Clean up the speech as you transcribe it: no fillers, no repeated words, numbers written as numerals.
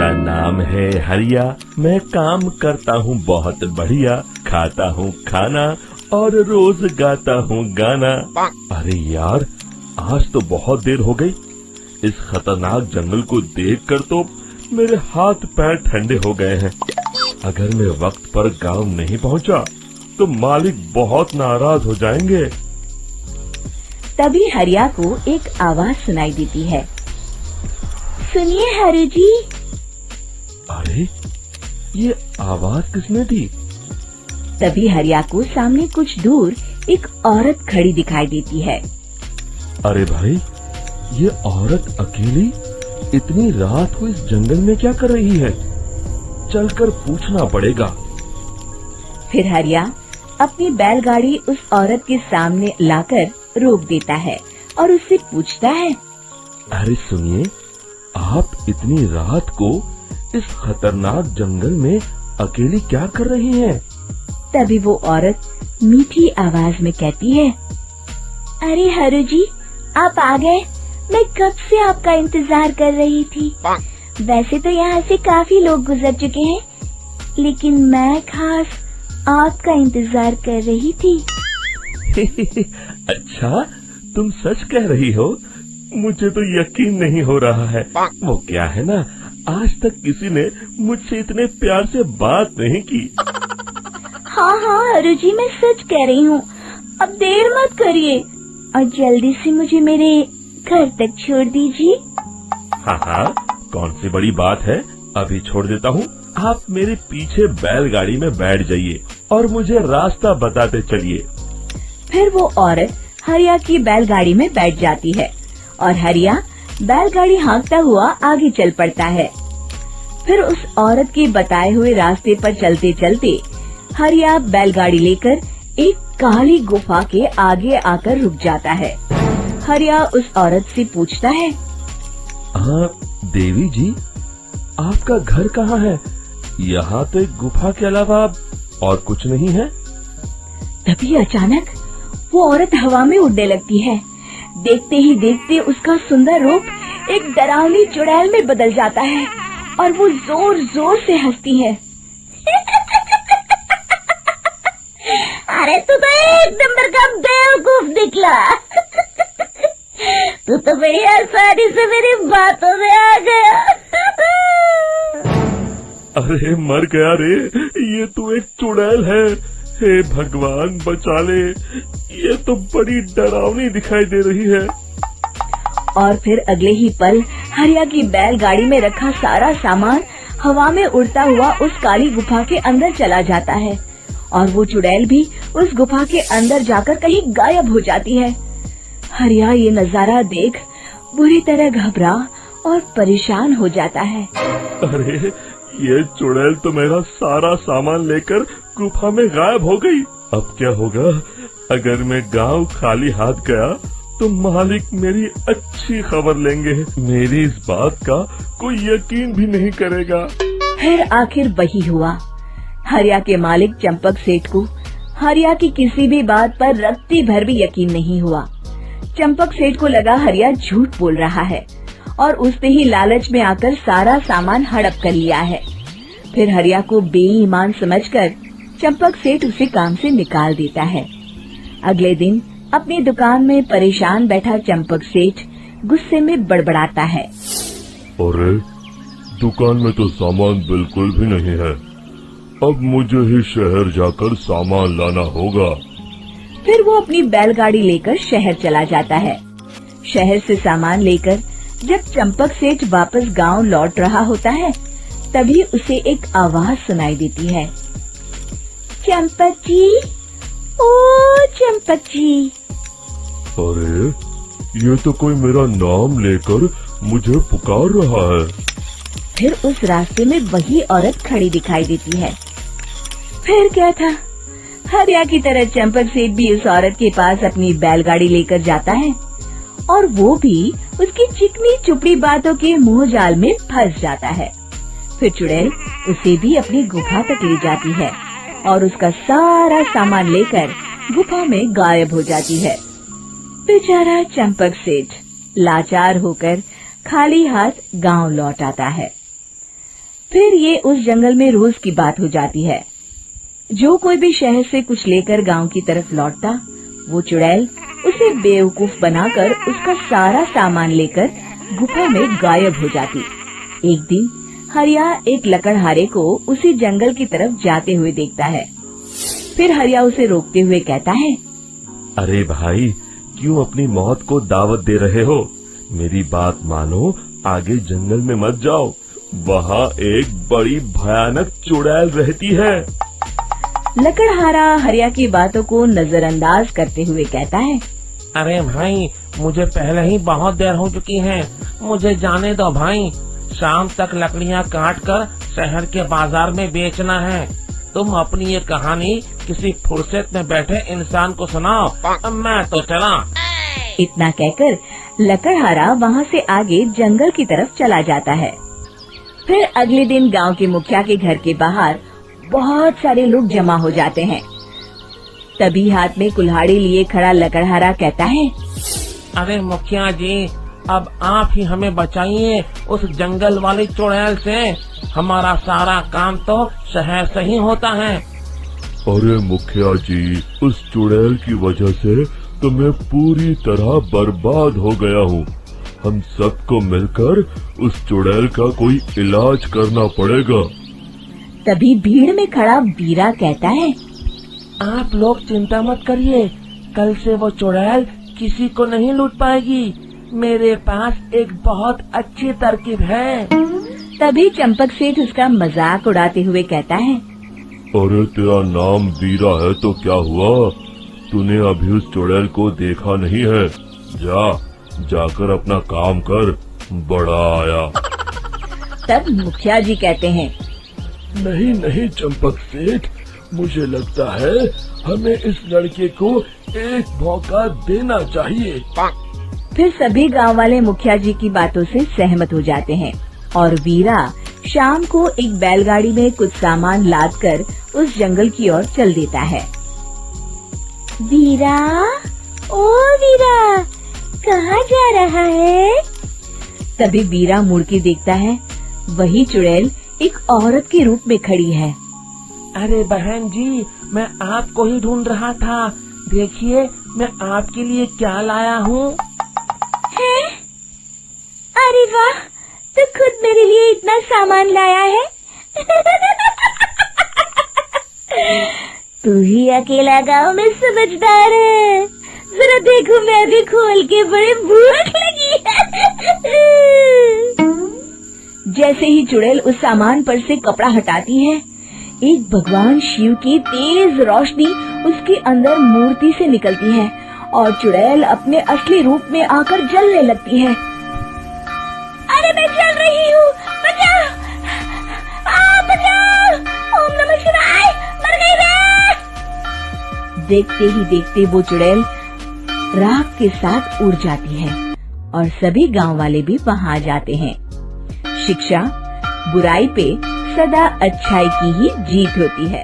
मेरा नाम है हरिया, मैं काम करता हूँ बहुत बढ़िया, खाता हूँ खाना और रोज गाता हूँ गाना। अरे यार, आज तो बहुत देर हो गई। इस खतरनाक जंगल को देखकर तो मेरे हाथ पैर ठंडे हो गए हैं। अगर मैं वक्त पर गांव नहीं पहुंचा तो मालिक बहुत नाराज हो जाएंगे। तभी हरिया को एक आवाज सुनाई देती है। सुनिए हरु जी। अरे, ये आवाज किसने दी? तभी हरिया को सामने कुछ दूर एक औरत खड़ी दिखाई देती है। अरे भाई, ये औरत अकेली इतनी रात को इस जंगल में क्या कर रही है? चलकर पूछना पड़ेगा। फिर हरिया अपनी बैलगाड़ी उस औरत के सामने लाकर रोक देता है और उससे पूछता है। अरे सुनिए, आप इतनी रात को इस खतरनाक जंगल में अकेली क्या कर रही हैं? तभी वो औरत मीठी आवाज में कहती है। अरे हरु जी, आप आ गए। मैं कब से आपका इंतजार कर रही थी। वैसे तो यहाँ से काफी लोग गुजर चुके हैं, लेकिन मैं खास आपका इंतजार कर रही थी। अच्छा, तुम सच कह रही हो? मुझे तो यकीन नहीं हो रहा है। वो क्या है ना, आज तक किसी ने मुझसे इतने प्यार से बात नहीं की। हाँ हाँ हरु जी, मैं सच कह रही हूँ। अब देर मत करिए और जल्दी से मुझे मेरे घर तक छोड़ दीजिए। हाँ हाँ, कौन सी बड़ी बात है, अभी छोड़ देता हूँ। आप मेरे पीछे बैलगाड़ी में बैठ जाइए और मुझे रास्ता बताते चलिए। फिर वो औरत हरिया की बैलगाड़ी में बैठ जाती है और हरिया बैलगाड़ी हाँकता हुआ आगे चल पड़ता है। फिर उस औरत के बताए हुए रास्ते पर चलते चलते हरिया बैलगाड़ी लेकर एक काली गुफा के आगे आकर रुक जाता है। हरिया उस औरत से पूछता है। हाँ देवी जी, आपका घर कहाँ है? यहाँ तो एक गुफा के अलावा और कुछ नहीं है। तभी अचानक वो औरत हवा में उड़ने लगती है। देखते ही देखते उसका सुंदर रूप एक डरावनी चुड़ैल में बदल जाता है और वो जोर जोर से हंसती है। अरे तू तो एक नंबर का बेवकूफ निकला। तू तो बड़ी आसानी से मेरी बातों में आ गया। अरे मर गया रे, ये तो एक चुड़ैल है। हे भगवान बचा ले, ये तो बड़ी डरावनी दिखाई दे रही है। और फिर अगले ही पल हरिया की बैलगाड़ी में रखा सारा सामान हवा में उड़ता हुआ उस काली गुफा के अंदर चला जाता है और वो चुड़ैल भी उस गुफा के अंदर जाकर कहीं गायब हो जाती है। हरिया ये नजारा देख बुरी तरह घबरा और परेशान हो जाता है। अरे, ये चुड़ैल तो मेरा सारा सामान लेकर गुफा में गायब हो गई। अब क्या होगा? अगर मैं गांव खाली हाथ गया तो मालिक मेरी अच्छी खबर लेंगे। मेरी इस बात का कोई यकीन भी नहीं करेगा। फिर आखिर वही हुआ। हरिया के मालिक चंपक सेठ को हरिया की किसी भी बात पर रत्ती भर भी यकीन नहीं हुआ। चंपक सेठ को लगा हरिया झूठ बोल रहा है और उसने ही लालच में आकर सारा सामान हड़प कर लिया है। फिर हरिया को बेईमान समझकर चंपक सेठ उसे काम से निकाल देता है। अगले दिन अपनी दुकान में परेशान बैठा चंपक सेठ गुस्से में बड़बड़ाता है। अरे, दुकान में तो सामान बिल्कुल भी नहीं है। अब मुझे ही शहर जाकर सामान लाना होगा। फिर वो अपनी बैलगाड़ी लेकर शहर चला जाता है। शहर से सामान लेकर जब चंपक सेठ वापस गांव लौट रहा होता है, तभी उसे एक आवाज सुनाई देती है। चंपक जी, ओ चंपक जी। अरे, ये तो कोई मेरा नाम लेकर मुझे पुकार रहा है। फिर उस रास्ते में वही औरत खड़ी दिखाई देती है। फिर क्या था, हरिया की तरह चंपक सेठ भी उस औरत के पास अपनी बैलगाड़ी लेकर जाता है और वो भी उसकी चिकनी चुपड़ी बातों के मोह जाल में फंस जाता है। फिर चुड़ैल उसे भी अपनी गुफा तक ले जाती है और उसका सारा सामान लेकर गुफा में गायब हो जाती है। बेचारा चंपक सेठ लाचार होकर खाली हाथ गांव लौट आता है। फिर ये उस जंगल में रोज की बात हो जाती है। जो कोई भी शहर से कुछ लेकर गांव की तरफ लौटता, वो चुड़ैल उसे बेवकूफ बनाकर उसका सारा सामान लेकर गुफा में गायब हो जाती। एक दिन हरिया एक लकड़हारे को उसी जंगल की तरफ जाते हुए देखता है। फिर हरिया उसे रोकते हुए कहता है, अरे भाई, क्यों अपनी मौत को दावत दे रहे हो? मेरी बात मानो, आगे जंगल में मत जाओ, वहाँ एक बड़ी भयानक चुड़ैल रहती है। लकड़हारा हरिया की बातों को नजरअंदाज करते हुए कहता है, अरे भाई, मुझे पहले ही बहुत देर हो चुकी है, मुझे जाने दो भाई। शाम तक लकड़ियाँ काट कर शहर के बाजार में बेचना है। तुम अपनी ये कहानी किसी फुर्सत में बैठे इंसान को सुनाओ, मैं तो चला। इतना कहकर लकड़हारा वहाँ से आगे जंगल की तरफ चला जाता है। फिर अगले दिन गांव के मुखिया के घर के बाहर बहुत सारे लोग जमा हो जाते हैं। तभी हाथ में कुल्हाड़ी लिए खड़ा लकड़हारा कहता है, अरे मुखिया जी, अब आप ही हमें बचाइए उस जंगल वाली चुड़ैल से। हमारा सारा काम तो शहर से ही होता है। अरे मुखिया जी, उस चुड़ैल की वजह से तो मैं पूरी तरह बर्बाद हो गया हूँ। हम सबको मिलकर उस चुड़ैल का कोई इलाज करना पड़ेगा। तभी भीड़ में खड़ा वीरा कहता है, आप लोग चिंता मत करिए, कल से वो चुड़ैल किसी को नहीं लूट पाएगी। मेरे पास एक बहुत अच्छी तरकीब है। तभी चंपक सेठ उसका मजाक उड़ाते हुए कहता है, अरे तेरा नाम वीरा है तो क्या हुआ? तूने अभी उस चुड़ैल को देखा नहीं है? जाकर अपना काम कर, बड़ा आया। तब मुखिया जी कहते हैं, नहीं नहीं चंपक सेठ, मुझे लगता है हमें इस लड़के को एक मौका देना चाहिए। फिर सभी गांव वाले मुखिया जी की बातों से सहमत हो जाते हैं और वीरा शाम को एक बैलगाड़ी में कुछ सामान लादकर उस जंगल की ओर चल देता है। वीरा, ओ वीरा, कहाँ जा रहा है? तभी वीरा मुड़ के देखता है, वही चुड़ैल एक औरत के रूप में खड़ी है। अरे बहन जी, मैं आपको ही ढूंढ रहा था। देखिए, मैं आपके लिए क्या लाया हूँ। अरे वाह, तो खुद मेरे लिए इतना सामान लाया है। तू ही अकेला गांव में समझदार है। जरा देखो, मैं भी खोल के, बड़े भूख लगी है। जैसे ही चुड़ैल उस सामान पर से कपड़ा हटाती है, एक भगवान शिव की तेज रोशनी उसके अंदर मूर्ति से निकलती है और चुड़ैल अपने असली रूप में आकर जलने लगती है। अरे मैं जल रही हूँ, बचाओ! बचाओ! ओम नमः शिवाय! मर गई मैं! देखते ही देखते वो चुड़ैल राख के साथ उड़ जाती है और सभी गांव वाले भी वहां जाते हैं। शिक्षा बुराई पे सदा अच्छाई की ही जीत होती है।